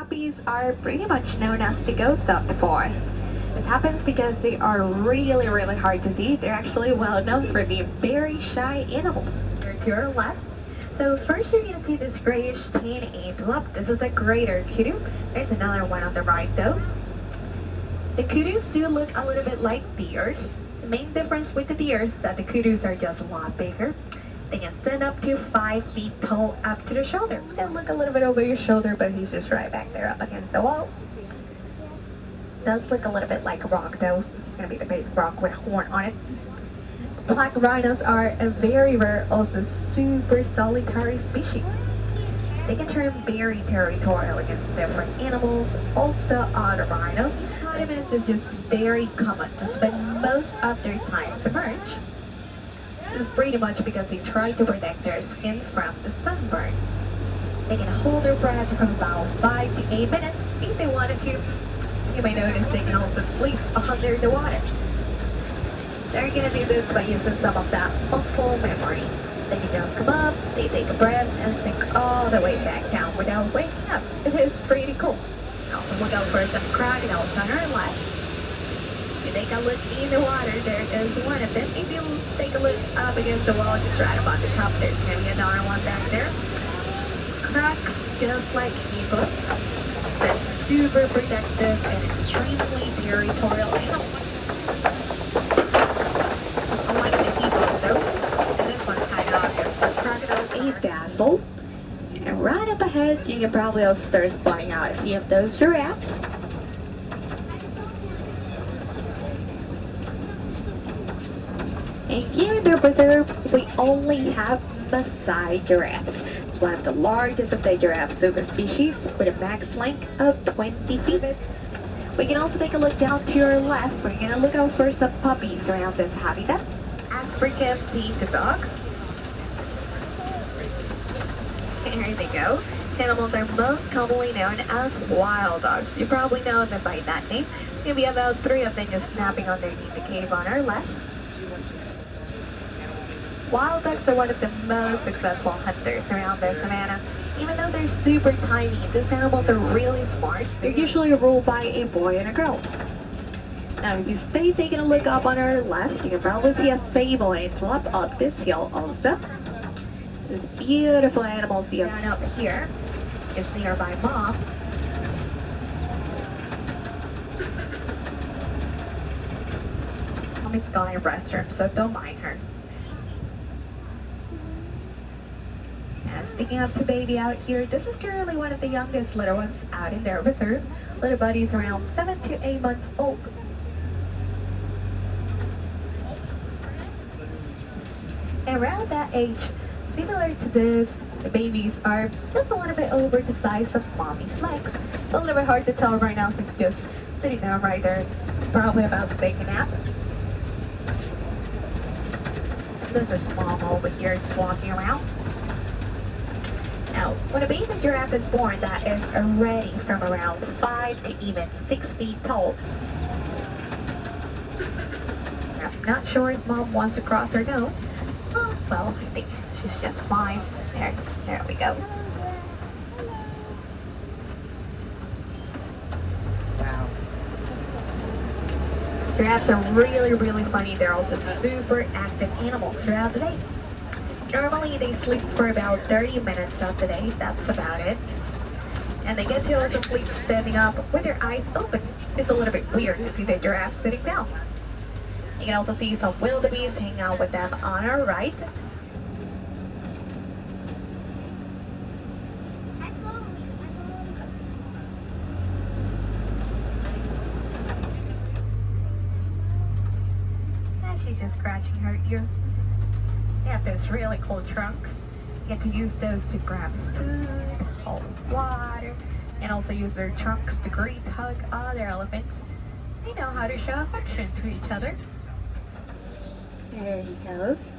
Puppies are pretty much known as the ghosts of the forest. This happens because they are really hard to see. They're actually well known for being very shy animals. To your left. So first you're gonna see this grayish tan antelope. This is a greater kudu. There's another one on the right though. The kudus do look a little bit like deers. The main difference with the deers is that the kudus are just a lot bigger. They can stand up to 5 feet tall up to the shoulder. It's gonna look a little bit over your shoulder, but he's just right back there up against the wall. Does look a little bit like a rock though. It's gonna be the big rock with a horn on it. Black rhinos are a very rare, also super solitary species. They can turn very territorial against different animals, also other rhinos. Hippopotamus is just very common to spend most of their time submerged. This is pretty much because they try to protect their skin from the sunburn. They can hold their breath for about 5 to 8 minutes if they wanted to. You may notice they can also sleep under the water. They're gonna do this by using some of that muscle memory. They can just come up, they take a breath, and sink all the way back down without waking up. It is pretty cool. Also look out for some crocodiles on our left. If you take a look in the water, there is one of them. If you take a look up against the wall, just right up on the top, there's gonna be another one back there. Crocs, just like hippos, they're super protective and extremely territorial animals. Dazzle. And right up ahead, you can probably also start spotting out a few of those giraffes. And here in the preserve, we only have Maasai giraffes. It's one of the largest of the giraffe subspecies with a max length of 20 feet. We can also take a look down to your left. We're going to look out for some puppies around this habitat. African painted dogs. Here they go. These animals are most commonly known as wild dogs. You probably know them by that name. There's going to be about 3 of them just snapping underneath the cave on our left. Wild dogs are one of the most successful hunters around the savannah. Even though they're super tiny, these animals are really smart. They're usually ruled by a boy and a girl. Now if you stay taking a look up on our left, you can probably see a sable antelope up this hill also. This beautiful animal see up here is nearby Mom. Mom is going to the restroom, so don't mind her. And sticking up the baby out here, this is currently one of the youngest little ones out in their reserve. Little buddy's around 7 to 8 months old. And around that age, similar to this, the babies are just a little bit over the size of mommy's legs. It's a little bit hard to tell right now. He's just sitting down right there, probably about to take a nap. This is Mom over here just walking around. Now, when a baby giraffe is born, that is already from around 5 to even 6 feet tall. I'm not sure if Mom wants to cross or no. Well, I think she's just fine. There we go. Wow. Giraffes are really funny. They're also super active animals throughout the day. Normally, they sleep for about 30 minutes of the day. That's about it. And they get to also sleep standing up with their eyes open. It's a little bit weird to see the giraffes sitting down. You can also see some wildebeest hanging out with them on our right. And she's just scratching her ear. They have those really cool trunks. You get to use those to grab food, hold water, and also use their trunks to greet, hug other elephants. They know how to show affection to each other. There he goes.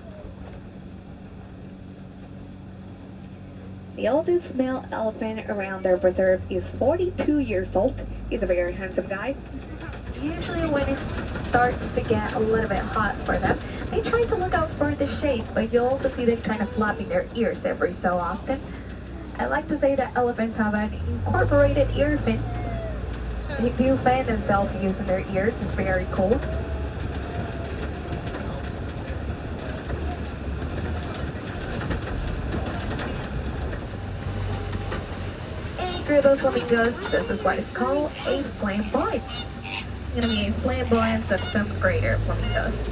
The oldest male elephant around their preserve is 42 years old. He's a very handsome guy. Usually when it starts to get a little bit hot for them, they try to look out for the shade, but you'll also see them kind of flapping their ears every so often. I like to say that elephants have an incorporated ear fin. They do fan themselves using their ears. It's very cool. A group of flamingos, this is what is called a flamboyance. It's going to be a flamboyance of some greater flamingos.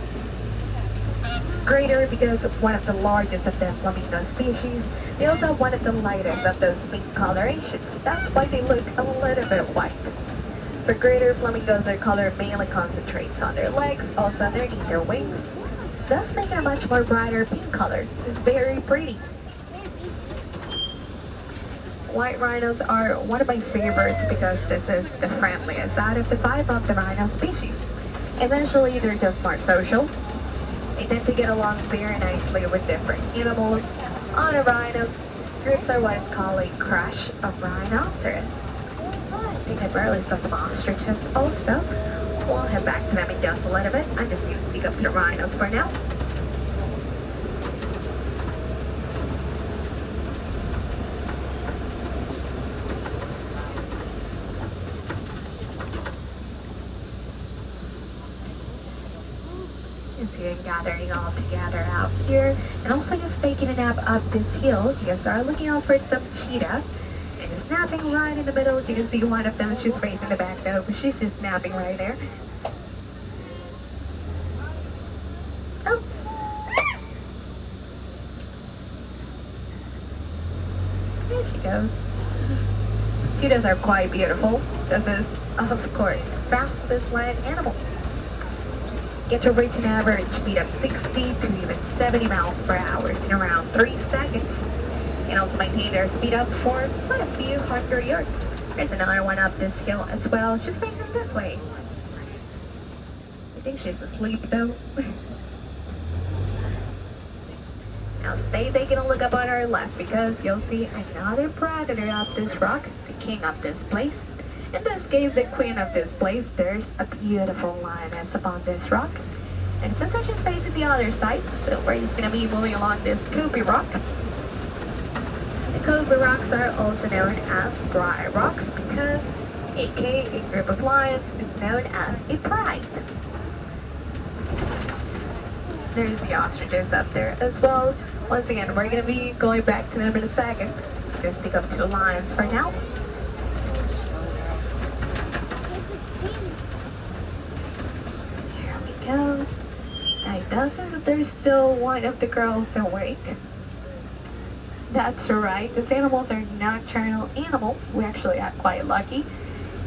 Greater because of one of the largest of the flamingo species. They also have one of the lightest of those pink colorations. That's why they look a little bit white. For greater flamingos, their color mainly concentrates on their legs, also underneath their wings, thus making a much more brighter pink color. It's very pretty. White rhinos are one of my favorites because this is the friendliest out of the 5 of the rhino species. Essentially, they're just more social. They tend to get along very nicely with different animals. On a rhinos, groups are what is called a crush of rhinoceros. I think I barely saw some ostriches also. We'll head back to them in just a little bit. I'm just going to stick up to the rhinos for now. Gathering all together out here, and also just taking a nap up this hill. You guys are looking out for some cheetahs, and just napping right in the middle. You can see one of them, she's facing the back though, but she's just napping right there. Oh. There she goes. Cheetahs are quite beautiful. This is, of course, fastest land animal. Get to reach an average speed of 60 to even 70 miles per hour in around 3 seconds. And also maintain their speed up for quite a few hundred yards. There's another one up this hill as well, just facing this way. I think she's asleep though. Now stay taking a look up on our left because you'll see another predator up this rock, the king of this place. In this case, the queen of this place. There's a beautiful lioness upon this rock. And since I'm just facing the other side, so we're just going to be moving along this Kobe rock. The Kobe rocks are also known as dry rocks because aka a group of lions is known as a pride. There's the ostriches up there as well. Once again, we're going to be going back to them in a second. Just going to stick up to the lions for now. Go. Now it does seem that there's still one of the girls awake. That's right, these animals are nocturnal animals. We actually are quite lucky.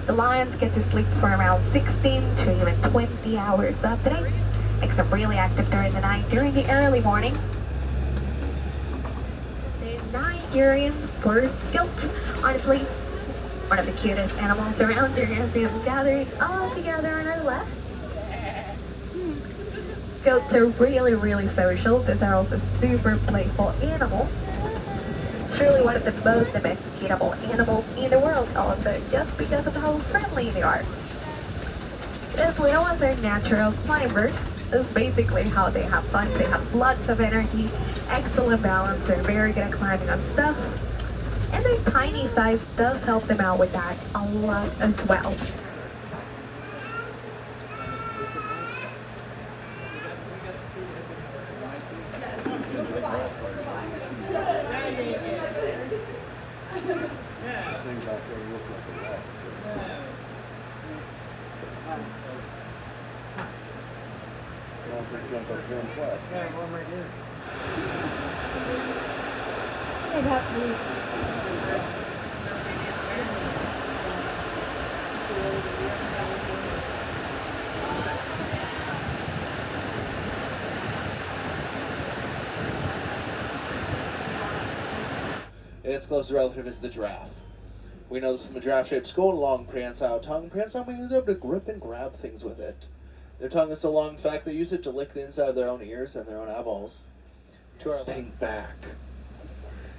The lions get to sleep for around 16 to even 20 hours of the day. Makes them really active during the night, during the early morning. The Nigerian bird goat, honestly, one of the cutest animals around. You're gonna see them gathering all together on our left. Goats are really social. These are also super playful animals. It's really one of the most domesticatable animals in the world also, just because of how friendly they are. These little ones are natural climbers. This is basically how they have fun. They have lots of energy, excellent balance, they're very good at climbing on stuff. And their tiny size does help them out with that a lot as well. Yeah, one right here. They'd have to. Its closest relative is the giraffe. We know this from the giraffe shape's skull and long prehensile tongue. Prehensile means able to grip and grab things with it. Their tongue is so long, in fact, they use it to lick the inside of their own ears and their own eyeballs. To our pink back.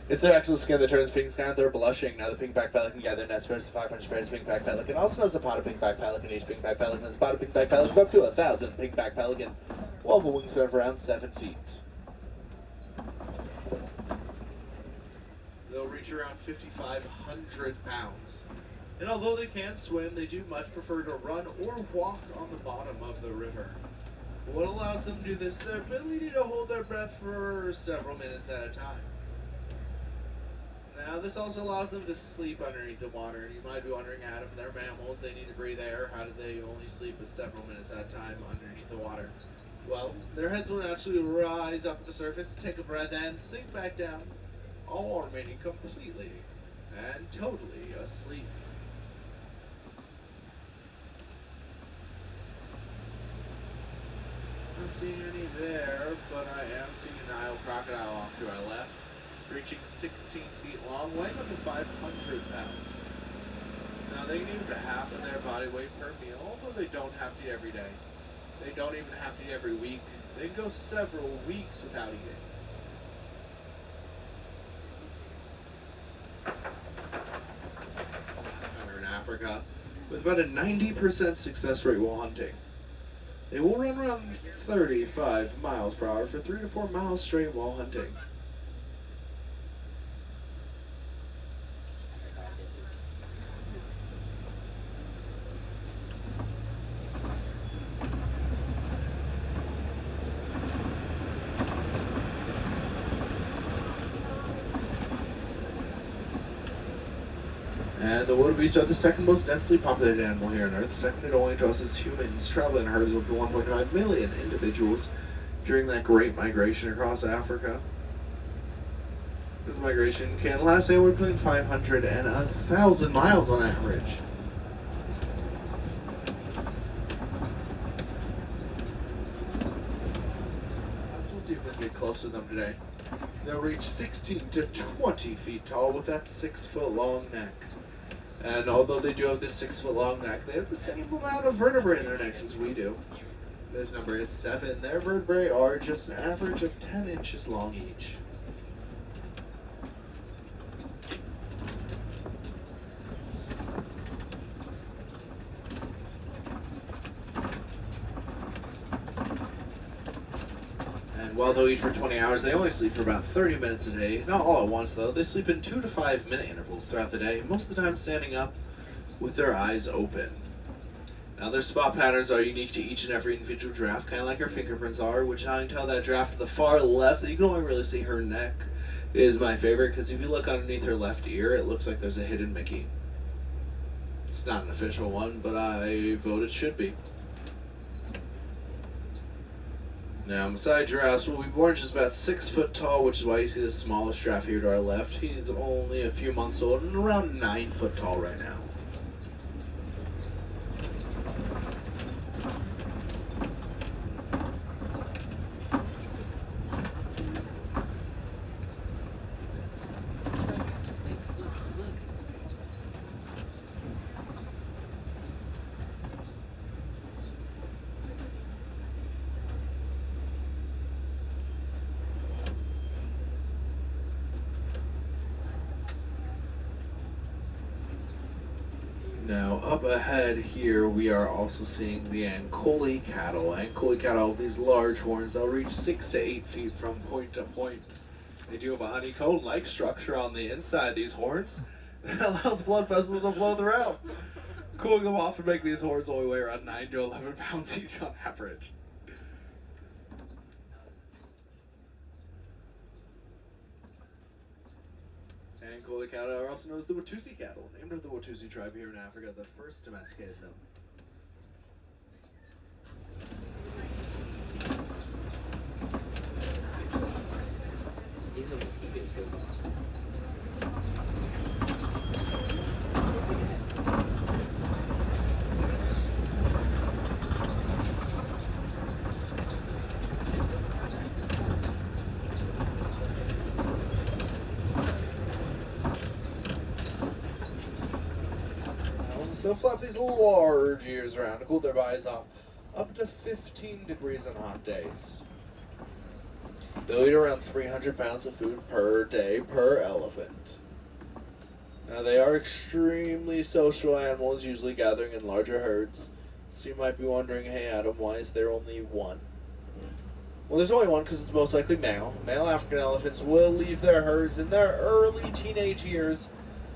It's their actual skin that turns pink sky. They're blushing. Now the pink-back pelican gather net spreads to 500 pairs of pink-back pelican. Also knows a pot of pink-back pelican. Each pink-back pelican is a pot of pink-back pelican up to 1,000 pink-back pelican. Well, the wingspan of around 7 feet. They'll reach around 5,500 pounds. And although they can swim, they do much prefer to run or walk on the bottom of the river. What allows them to do this is their ability to hold their breath for several minutes at a time. Now, this also allows them to sleep underneath the water. And you might be wondering, Adam, they're mammals, they need to breathe air. How do they only sleep for several minutes at a time underneath the water? Well, their heads will naturally rise up to the surface, take a breath, and sink back down, all while remaining completely and totally asleep. I'm not seeing any there, but I am seeing a Nile crocodile off to our left, reaching 16 feet long, weighing up to 500 pounds. Now, they can eat half of their body weight per meal, although they don't have to eat every day. They don't even have to eat every week. They can go several weeks without eating. We're in Africa, with about a 90% success rate while hunting. They will run around 35 miles per hour for 3 to 4 miles straight while hunting. And the wildebeest are the second most densely populated animal here on Earth, second only to us as humans, traveling in herds of 1.5 million individuals during that great migration across Africa. This migration can last anywhere between 500 and 1,000 miles on average. We'll see if we can get close to them today. They'll reach 16 to 20 feet tall with that 6-foot long neck. And although they do have this 6-foot long neck, they have the same amount of vertebrae in their necks as we do. This number is 7. Their vertebrae are just an average of 10 inches long each. While they'll eat for 20 hours, they only sleep for about 30 minutes a day. Not all at once, though. They sleep in 2 to 5 minute intervals throughout the day, most of the time standing up with their eyes open. Now, their spot patterns are unique to each and every individual giraffe, kind of like our fingerprints are, which I can tell that giraffe to the far left, that you can only really see her neck, is my favorite, because if you look underneath her left ear, it looks like there's a hidden Mickey. It's not an official one, but I vote it should be. Now, Maasai giraffes will be born just about 6 foot tall, which is why you see the smallest giraffe here to our left. He's only a few months old and around 9 foot tall right now. Now, up ahead here, we are also seeing the Ankole cattle. Ankole cattle have these large horns that will reach 6 to 8 feet from point to point. They do have a honeycomb-like structure on the inside of these horns that allows blood vessels to flow throughout, cooling them off and making these horns only weigh around 9 to 11 pounds each on average. Ankole cattle are also known as the Watusi cattle, named after the Watusi tribe here in Africa that first domesticated them. These are mosquitoes. They'll flap these large ears around to cool their bodies off up to 15 degrees on hot days. They'll eat around 300 pounds of food per day per elephant. Now, they are extremely social animals, usually gathering in larger herds. So you might be wondering, hey Adam, why is there only one? Well, there's only one because it's most likely male. Male African elephants will leave their herds in their early teenage years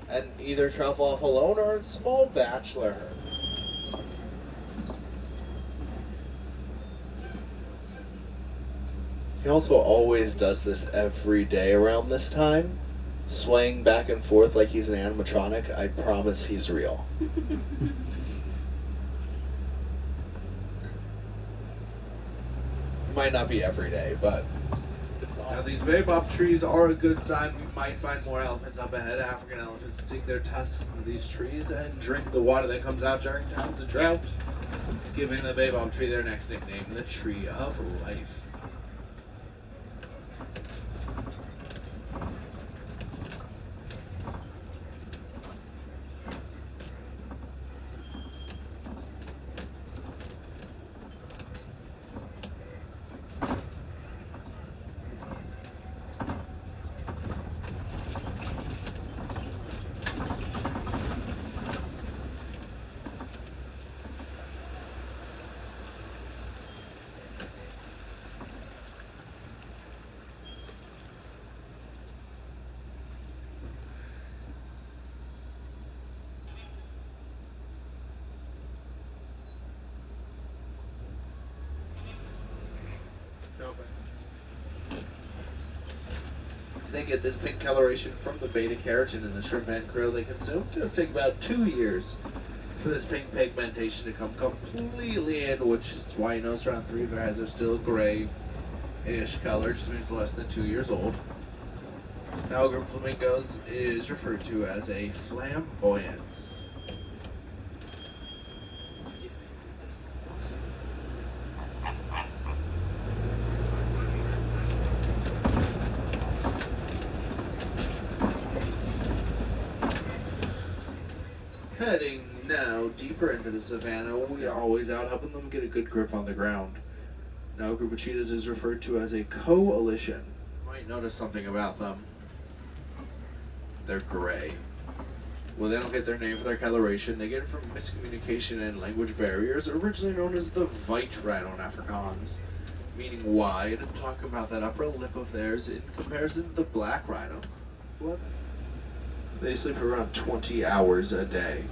and either travel off alone or in small bachelor herds. He also always does this every day around this time, swaying back and forth like he's an animatronic. I promise he's real. Might not be every day, but now these baobab trees are a good sign. We might find more elephants up ahead. African elephants stick their tusks into these trees and drink the water that comes out during times of drought, giving the baobab tree their next nickname, the Tree of Life. They get this pink coloration from the beta carotene in the shrimp and krill they consume. It does take about 2 years for this pink pigmentation to come completely in, which is why you notice around 3 of their heads are still gray-ish color, just means less than 2 years old. Now a group of flamingos is referred to as a flamboyance. Heading now deeper into the savannah, we are always out helping them get a good grip on the ground. Now a group of cheetahs is referred to as a coalition. You might notice something about them. They're gray. Well, they don't get their name for their coloration. They get it from miscommunication and language barriers, originally known as the White Rhino in Afrikaans, meaning wide. Talk about that upper lip of theirs in comparison to the Black Rhino. What? They sleep around 20 hours a day.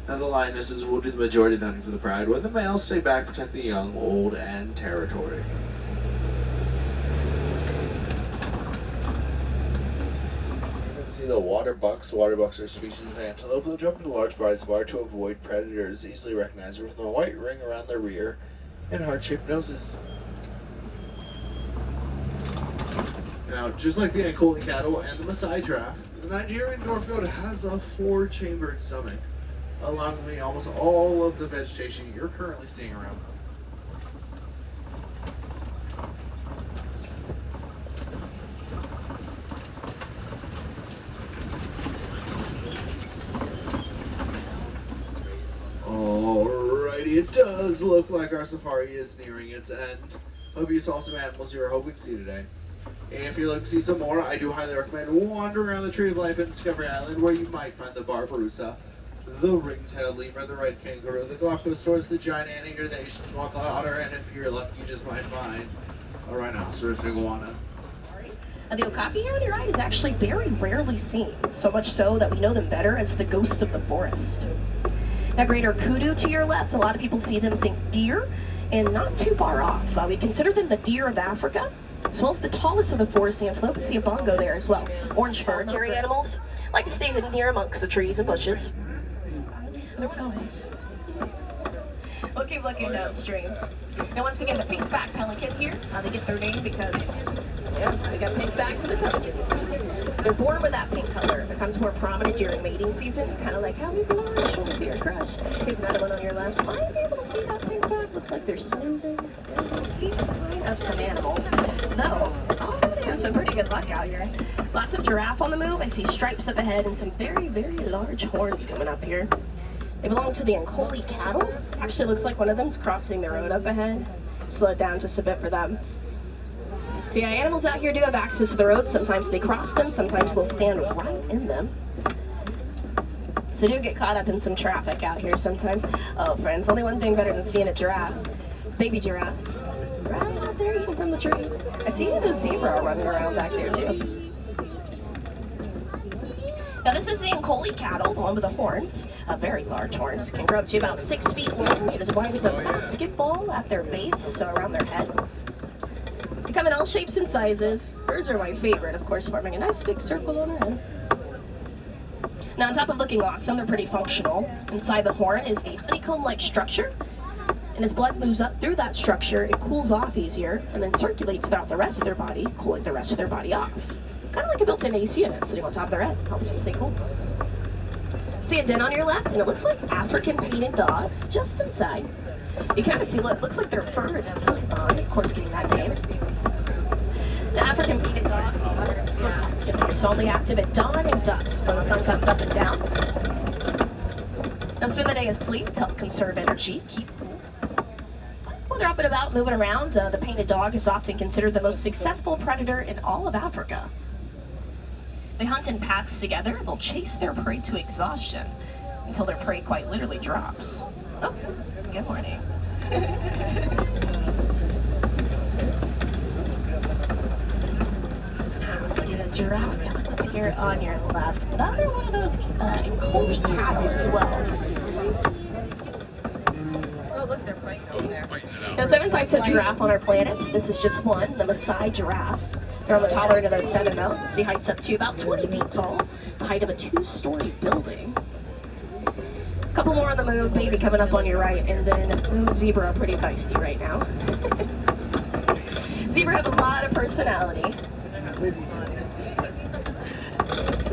Now the lionesses will do the majority of the hunting for the pride, where the males stay back, protect the young, old, and territory. You can see the water bucks. Water bucks are a species of antelope that jump into large bodies of water to avoid predators, easily recognizable from the white ring around their rear and heart-shaped noses. Now, just like the Ankole cattle and the Maasai giraffe, the Nigerian dwarf goat has a 4-chambered stomach, allowing me almost all of the vegetation you're currently seeing around them. Alrighty, it does look like our safari is nearing its end. Hope you saw some animals you were hoping to see today. If you're looking to see some more, I do highly recommend wandering around the Tree of Life in Discovery Island, where you might find the Barbaroussa, the ring-tailed lemur, the red kangaroo, the Galapagos, the giant anteater, the Asian small-clawed otter, and if you're lucky, you just might find a rhinoceros iguana. The okapi here on your right is actually very rarely seen, so much so that we know them better as the ghosts of the forest. Now, greater kudu to your left, a lot of people see them think deer, and not too far off. We consider them the deer of Africa, as well as the tallest of the forest antelope. We see a bongo there as well. Orange solitary animals like to stay hidden here amongst the trees and bushes. We'll keep looking downstream. Now, once again, the pink-back pelican here, they get their name because, they got pink backs of the pelicans. They're born with that pink color. It becomes more prominent during mating season, kind of like how we blush when we see our crush. Here's another one on your left. Might be able to see that pink back. Looks like they're snoozing. A sign of some animals. Though, they have some pretty good luck out here. Lots of giraffe on the move. I see stripes up ahead and some very, very large horns coming up here. They belong to the Ankole cattle. Actually, looks like one of them's crossing the road up ahead. Slow it down just a bit for them. See, animals out here do have access to the road. Sometimes they cross them, sometimes they'll stand right in them. So do get caught up in some traffic out here sometimes. Oh, friends, only one thing better than seeing a giraffe. Baby giraffe. Right out there eating from the tree. I see the zebra running around back there too. Now this is the Ankoli cattle, the one with the horns, very large horns, can grow up to about 6 feet long, and as wide as a basketball at their base, so around their head. They come in all shapes and sizes. Hers are my favorite, of course, forming a nice big circle on her head. Now on top of looking awesome, they're pretty functional. Inside the horn is a honeycomb-like structure, and as blood moves up through that structure, it cools off easier, and then circulates throughout the rest of their body, cooling the rest of their body off. Kind of like a built-in AC unit sitting on top of their head, helping them stay cool. See a den on your left, and it looks like African painted dogs just inside. You kind of see what looks like their fur is painted on, of course getting that name. The African painted dogs are fast and they're solely active at dawn and dusk when the sun comes up and down. They'll spend the day asleep to help conserve energy, keep cool. When they're up and about, moving around, the painted dog is often considered the most successful predator in all of Africa. They hunt in packs together. They'll chase their prey to exhaustion until their prey quite literally drops. Oh, good morning. See the giraffe coming up here on your left. Another one of those Ankoli cattle as well. Oh, look, they're fighting over there. Now, 7 types of giraffe on our planet. This is just one, the Maasai giraffe. They're on the taller end of those 7 though. See heights up to about 20 feet tall, the height of a 2-story building. A couple more on the move, baby coming up on your right, and then zebra pretty feisty right now. Zebra have a lot of personality.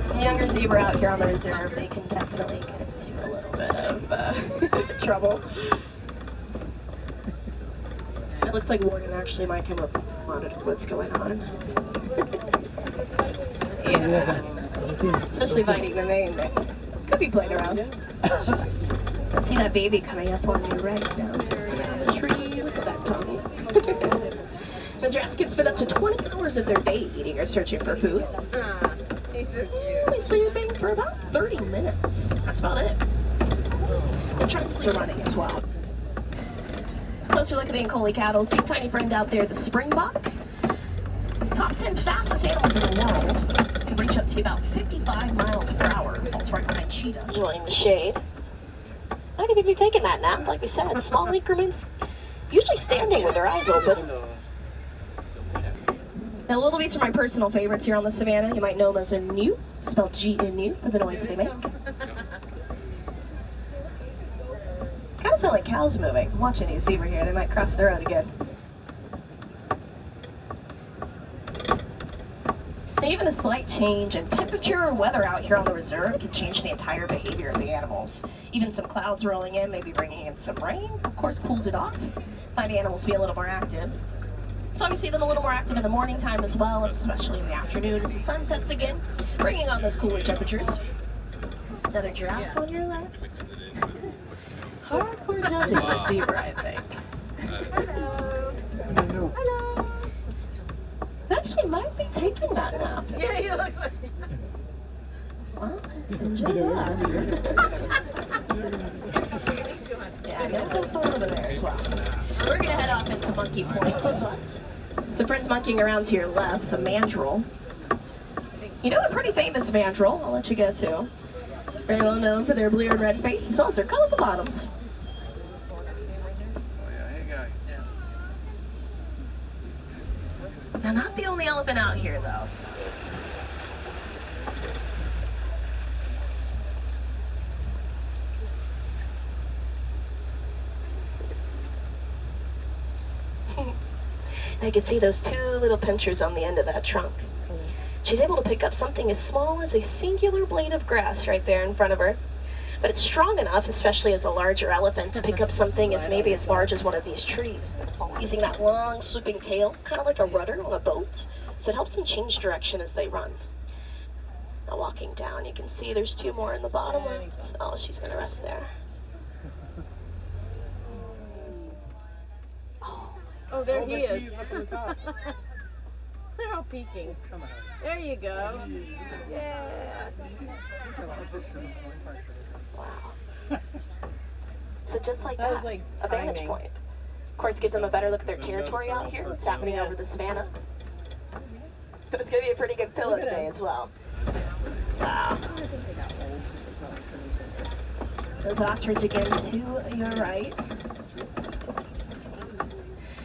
Some younger zebra out here on the reserve, they can definitely get into a little bit of trouble. It looks like Warden actually might come up and monitor what's going on. Yeah. Especially biting the mane. Could be playing around. Let's see that baby coming up on you right now, just around the tree. Look at that tummy. The giraffe can spend up to 20 hours of their day eating or searching for food. He's so cute. They sleeping for about 30 minutes. That's about it. The trunks are running as well. Closer look at the Ankoli cattle. See a tiny friend out there, the springbok. Top 10 fastest animals in the world. Can reach up to about 55 miles per hour. Falls right behind cheetah, enjoying the shade. Not even be taking that nap, like we said. Small increments. Usually standing with their eyes open. Now, wildebeest are my personal favorites here on the savannah. You might know them as a gnu, spelled G-N-U, for the noise that they make. Kind of sound like cows moving. I'm watching these zebra here. They might cross the road again. Now, even a slight change in temperature or weather out here on the reserve can change the entire behavior of the animals. Even some clouds rolling in, maybe bringing in some rain, of course, cools it off. Find the animals to be a little more active. So we see them a little more active in the morning time as well, especially in the afternoon as the sun sets again, bringing on those cooler temperatures. Another giraffe on your left. Hardcore judging the zebra, I think. Hello. Hello. Actually, might be taking that nap. Yeah, he looks like. Well, enjoy that. Yeah, I'm gonna go far over there as well. We're gonna head off into Monkey Point, but some friends monkeying around to your left, the mandrill. You know a pretty famous mandrill, I'll let you guess who. Very well known for their blue and red face as well as their colorful bottoms. Now, not the only elephant out here, though. So. I can see those 2 little pinchers on the end of that trunk. She's able to pick up something as small as a singular blade of grass right there in front of her. But it's strong enough, especially as a larger elephant, to pick up something as maybe as large as one of these trees. Using that long, swooping tail, kind of like a rudder on a boat, so it helps them change direction as they run. Now walking down, you can see there's 2 more in the bottom left. Oh, she's gonna rest there. Oh, there he is. They're all peeking. There you go. Yeah. Wow. So just like That that, was like a vantage timing. point. Of course, gives them a better look at their territory out here. What's happening over the savannah. But it's going to be a pretty good pillow today as well. Wow. Those ostrich again to your right.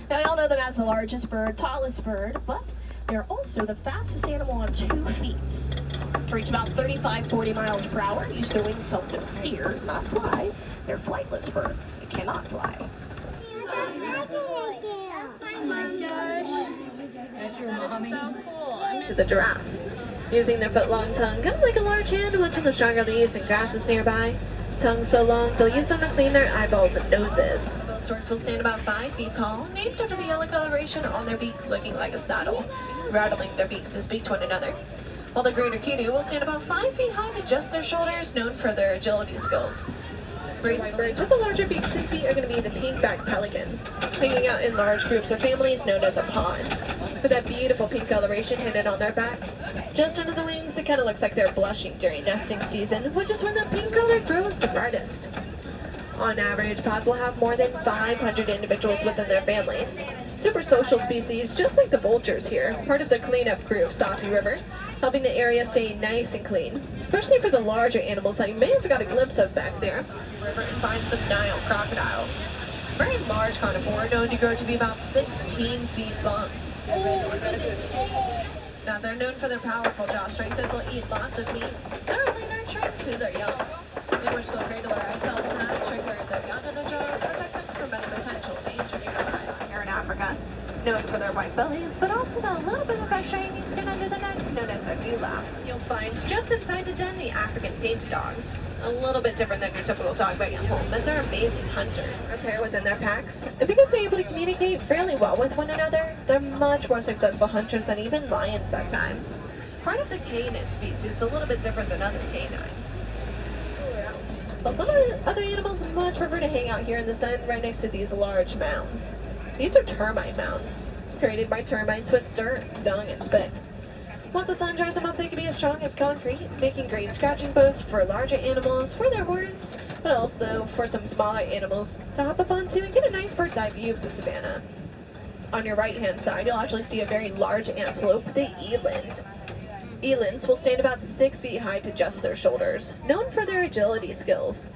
Now, we all know them as the largest bird, tallest bird, but they're also the fastest animal on 2 feet. They reach about 35-40 miles per hour, use their wings to help them steer, not fly. They're flightless birds. They cannot fly. Oh my gosh. That's your mommy. So cool. To the giraffe. Using their foot-long tongue, kind of like a large hand, to munch on the stronger leaves and grasses nearby. Tongue so long, they'll use them to clean their eyeballs and noses. Both sorts will stand about 5 feet tall, named after the yellow coloration on their beak looking like a saddle, rattling their beaks to speak to one another. While the greater kudu will stand about 5 feet high to just their shoulders, known for their agility skills. Race birds with the larger beaks and feet are going to be the pink-backed pelicans, hanging out in large groups or families known as a pod. With that beautiful pink coloration hidden on their back, just under the wings, it kind of looks like they're blushing during nesting season, which is when the pink color grows the brightest. On average, pods will have more than 500 individuals within their families. Super social species, just like the vultures here, part of the cleanup crew of Safi River, helping the area stay nice and clean, especially for the larger animals that you may have got a glimpse of back there. River and find some Nile crocodiles. Very large carnivore, known to grow to be about 16 feet long. Now, they're known for their powerful jaw strength, as they'll eat lots of meat. They're only nurturing to their young, in which they'll cradle their eggs out and hatch, trigger their young in the jaws, protect them from any potential danger nearby. Here in Africa, known for their white bellies, but also the little bit of that shiny skin under the neck, known as their dewlap. You'll find just inside the den the African painted dogs. A little bit different than your typical dog back at home, as they're amazing hunters. A pair within their packs, and because they're able to communicate fairly well with one another, they're much more successful hunters than even lions at times. Part of the canine species, a little bit different than other canines. While some other animals much prefer to hang out here in the sun right next to these large mounds. These are termite mounds, created by termites with dirt, dung, and spit. Once the sun dries them up, they can be as strong as concrete, making great scratching posts for larger animals, for their horns, but also for some smaller animals to hop up onto and get a nice bird's eye view of the savannah. On your right-hand side, you'll actually see a very large antelope, the eland. Elands will stand about 6 feet high to just their shoulders, known for their agility skills,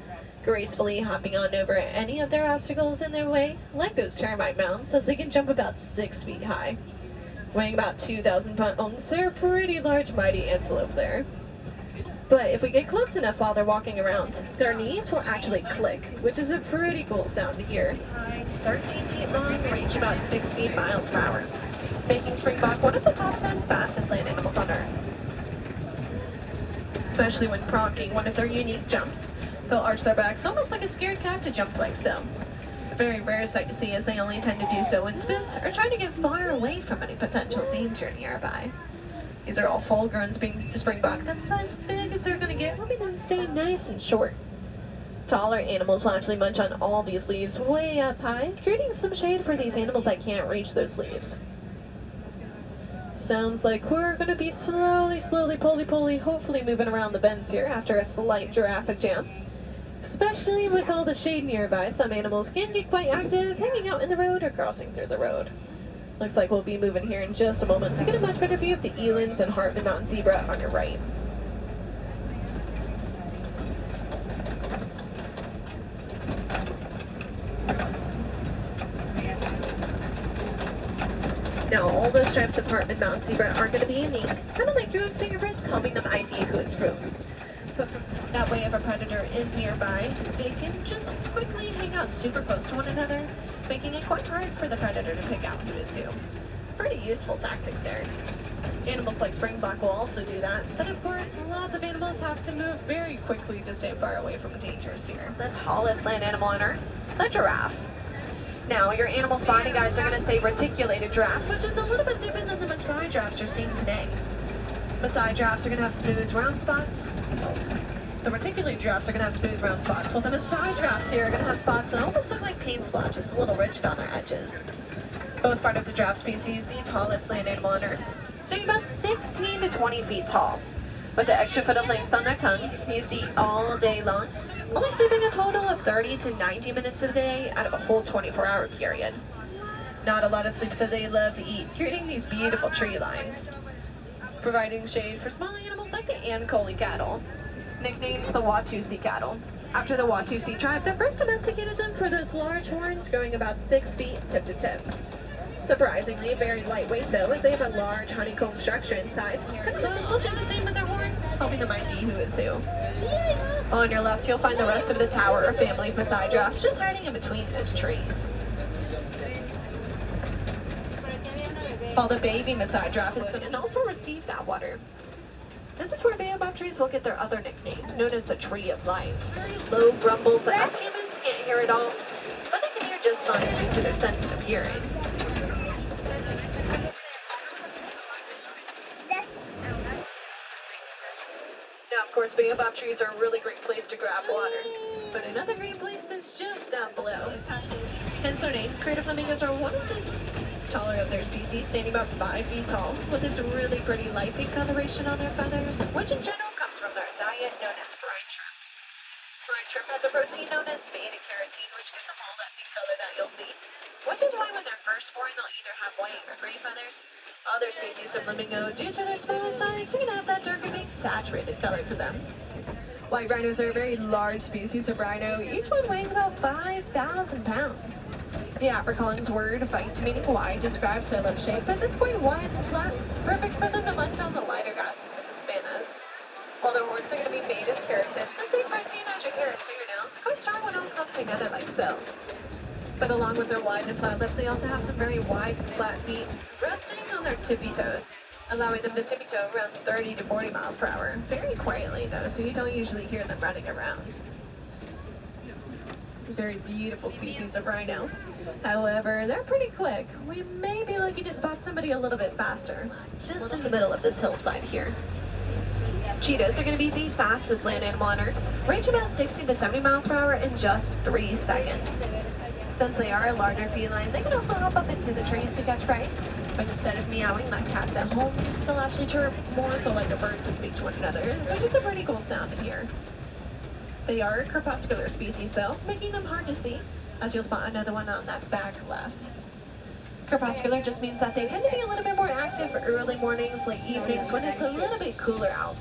gracefully hopping on over any of their obstacles in their way, like those termite mounds, as they can jump about 6 feet high. Weighing about 2,000 pounds, they're a pretty large, mighty antelope there. But if we get close enough while they're walking around, their knees will actually click, which is a pretty cool sound to hear. 13 feet long, reach about 16 miles per hour, making springbok one of the top 10 fastest land animals on Earth. Especially when prompting one of their unique jumps. They'll arch their backs almost like a scared cat to jump like so. A very rare sight to see, as they only tend to do so when spooked or trying to get far away from any potential danger nearby. These are all full-grown springbok that's as big as they're going to get, helping them stay nice and short. Taller animals will actually munch on all these leaves way up high, creating some shade for these animals that can't reach those leaves. Sounds like we're going to be slowly, pulley, hopefully moving around the bends here after a slight giraffic jam. Especially with all the shade nearby, some animals can get quite active, hanging out in the road or crossing through the road. Looks like we'll be moving here in just a moment to get a much better view of the elands and Hartman mountain zebra on your right. Now, all those stripes of Hartman mountain zebra are going to be unique, kind of like your own fingerprints, helping them ID who it's from. But that way, if a predator is nearby, they can just quickly hang out super close to one another, making it quite hard for the predator to pick out who is who. Pretty useful tactic there. Animals like springbok will also do that, but of course, lots of animals have to move very quickly to stay far away from dangers here. The tallest land animal on Earth, the giraffe. Now, your animal spotting guides are going to say reticulated giraffe, which is a little bit different than the Maasai giraffes you're seeing today. Maasai giraffes are going to have smooth, round spots. The reticulated giraffes are going to have smooth, round spots, while the Maasai giraffes here are going to have spots that almost look like paint splotches, a little ridged on their edges. Both part of the giraffe species, the tallest land animal on Earth, staying about 16 to 20 feet tall. With the extra foot of length on their tongue, you see all day long, only sleeping a total of 30 to 90 minutes a day out of a whole 24-hour period. Not a lot of sleep, so they love to eat, creating these beautiful tree lines, providing shade for small animals like the Ankole cattle, nicknamed the Watusi cattle. After the Watusi tribe that first domesticated them for those large horns growing about 6 feet tip to tip. Surprisingly, very lightweight though, as they have a large honeycomb structure inside. Those will do the same with their horns, helping them ID who is who. On your left, you'll find the rest of the tower or family of Maharajahs just hiding in between those trees. While the baby Maharajah is going to also receive that water. This is where baobab trees will get their other nickname, known as the Tree of Life. Very low grumbles that us humans can't hear at all, but they can hear just fine due to their sensitive hearing. Now, of course, baobab trees are a really great place to grab water, but another great place is just down below. Hence their name, creative flamingos are one of the taller of their species, standing about 5 feet tall, with this really pretty light pink coloration on their feathers, which in general comes from their diet known as fried shrimp. Fried shrimp has a protein known as beta-carotene, which gives them all that pink color that you'll see, which is why when they're first born, they'll either have white or gray feathers. Other species of flamingo, due to their smaller size, you can have that darker pink saturated color to them. White rhinos are a very large species of rhino, each one weighing about 5,000 pounds. The Afrikaans word "white," meaning wide, describes their lip shape as it's quite wide and flat, perfect for them to munch on the lighter grasses of the savannas. While their horns are going to be made of keratin, the same protein as your hair and fingernails, quite strong when all come together like so. But along with their wide and flat lips, they also have some very wide and flat feet, resting on their tippy toes, allowing them to tippy toe around 30 to 40 miles per hour. Very quietly though, so you don't usually hear them running around. Very beautiful species of rhino. However, they're pretty quick. We may be lucky to spot somebody a little bit faster, just in the middle of this hillside here. Cheetahs are going to be the fastest land animal on Earth, range about 60 to 70 miles per hour in just 3 seconds. Since they are a larger feline, they can also hop up into the trees to catch prey, but instead of meowing like cats at home, they'll actually chirp more so like a bird to speak to one another, which is a pretty cool sound to hear. They are a crepuscular species though, making them hard to see, as you'll spot another one on that back left. Crepuscular just means that they tend to be a little bit more active early mornings, late evenings when it's a little bit cooler out.